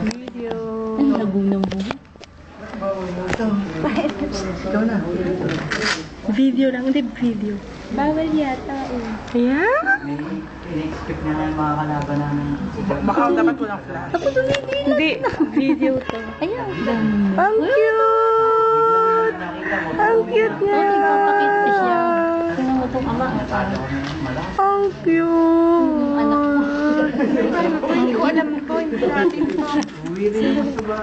Video. Ano lagong ng buho? Ikaw na. Video lang, hindi video. Bawal yata eh. Ayan. May in-expect na yung mga kalaban namin. Baka dapat walang flash. Ako tumigil. Hindi, video to. Ayan. Ang cute! Ang cute niya! Ipapakita siya. Tingnan mo itong ama. Ang cute! Anak ko. Hindi ko alam ko, hindi natin ito. Uwi rin yung ba?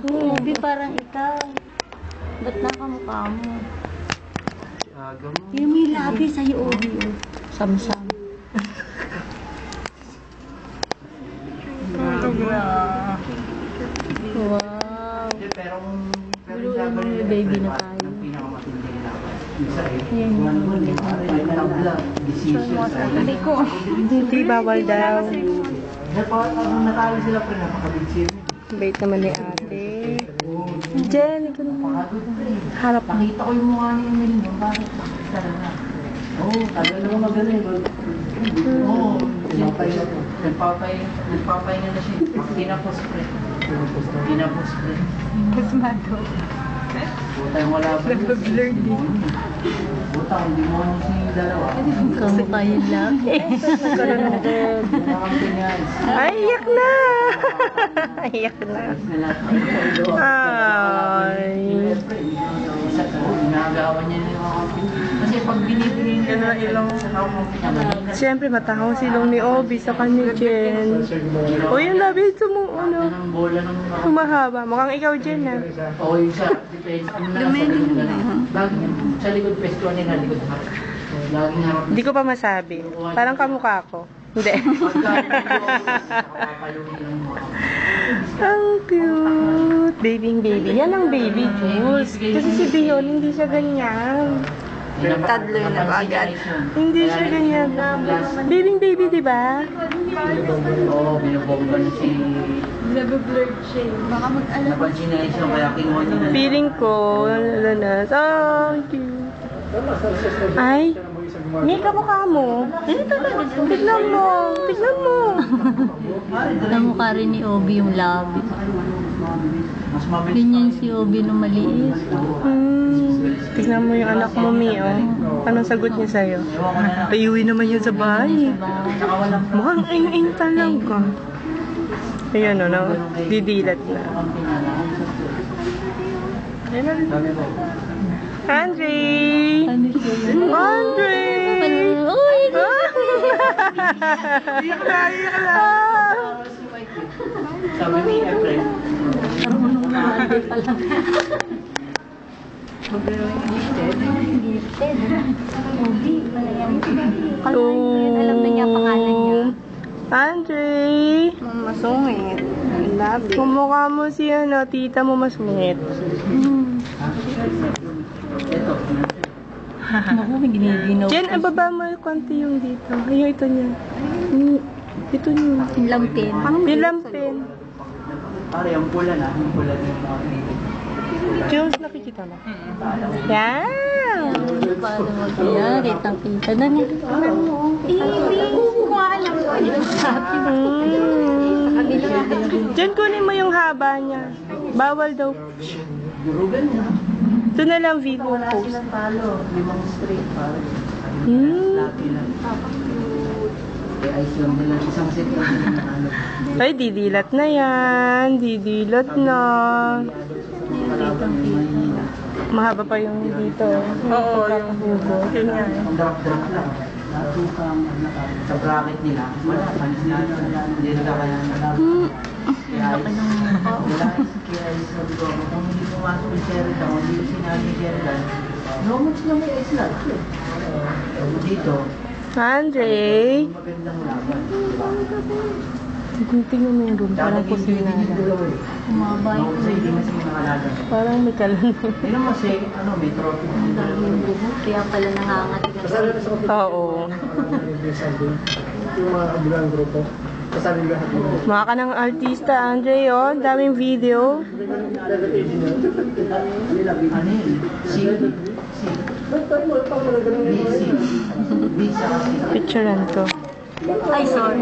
Obi, parang ikaw. Ba't nakamukha mo? Aga mo. Yung may labi sa'yo, Obi. Oh. Samsam. Wow. Hindi, pero Biruin mo yung baby na tayo. ang pinakamatindi nila. Isa eh. Ayan, Kung ano yung mo, baby. final vlog, decisions. Hindi ko. Hindi, bawal daw. Natalo sila pre, napakabig sila. Bait naman ni ate. Jen, ikaw naman. Harap mo. Nakita ko yung mukha ni Emil mo, bakit talaga? Oo, tagal naman magaling. Oo, nagpapahinga na siya. Pinapos pre. Pinapos pre. Kasmado. Buta yung wala ba? Nag-blur din. Buta, hindi mo ano si dalawa. Kamukha yung labi. Nagkaroon ng dead. Ay, iyak na! Iyak na. Ay. Ginagawa niya na yung mga kasi pag binibigay niya na ilang Siyempre, matahong silong ni Obi sa kanya, Jen. O, yung labi, mo, ano, ng bola ng mga humahaba. Mukhang ikaw, Jen, ah. oo yung sa defense lagi sa likod pesto niya na likod harap laging harap Hindi ko pa masabi. Parang kamukha ko. Hindi. Ang cute. Baby. Yan ang baby Jules. Kasi si Dion, hindi siya ganyan. Toddler na ba agad? Hindi siya ganyan. Baby, di ba? oo binubomba na si Nag-blurred siya. Baka mag-alam. napansin na siya kaya kinuha niya na Feeling ko, lanas. Oh, cute. Ay, hindi kamukha mo. Hindi talaga. Tignan mo. Namukha rin ni Obi yung labi. mas mabilis Ganyan si Obi nung maliit. Tignan mo yung anak mo, Mio. Anong sagot niya sa'yo? Ayuwi naman yun sa bahay. saka walang Mukhang ing talaga. Ayan o, no? Didilat na. Andre! Ano siya? Andre! Uy! Iyak na. sabi ni Efren Marunong na hindi pa lang. Gifted. Obi, pala yan. Kalmayan, alam na niya pangalan niya. Andre! Masungit. Labi. Kumukha mo si ano, tita mo masungit. ito Naku, may giniginaw. Jen, ababa mo yung konti yung dito. Yung ito niya. Ito niya. Lampin. Nilampin. pare yung pula na yung pula ng mga Jules, nakikita mo? Yan! Paano mag-iya? Kitang-kita na niya. Jen, kunin mo yung haba niya. Bawal daw. durugan niya Ito na lang video wala post. silang talo 5 straight pare lucky lang kaya ice lang nila isang set lang talo Ay, didilat na yan. Didilat na. Mahaba pa yung dito. Oo, yung hugo. ganyan. ang drop lang natukang sa bracket nila wala panis na hindi na kaya kaya kaya sabi ko kung hindi pumasok yung Sheridan kung hindi sinabi ni Sheridan no much na may ice lang dito Andre! magandang laban diba? Tingnan mo yung room. Parang kusina na. Umaba no sa hindi mas yung nakalaban Parang may kalan. hindi naman kasi ano may trophy yung buhok. Kaya pala nangangat. Oo. Yung mga kabilang grupo. Kasali lahat mo. Mga ka ng artista, Andre, oh. Daming video. ano yun si B Picturean to. Ay, sorry.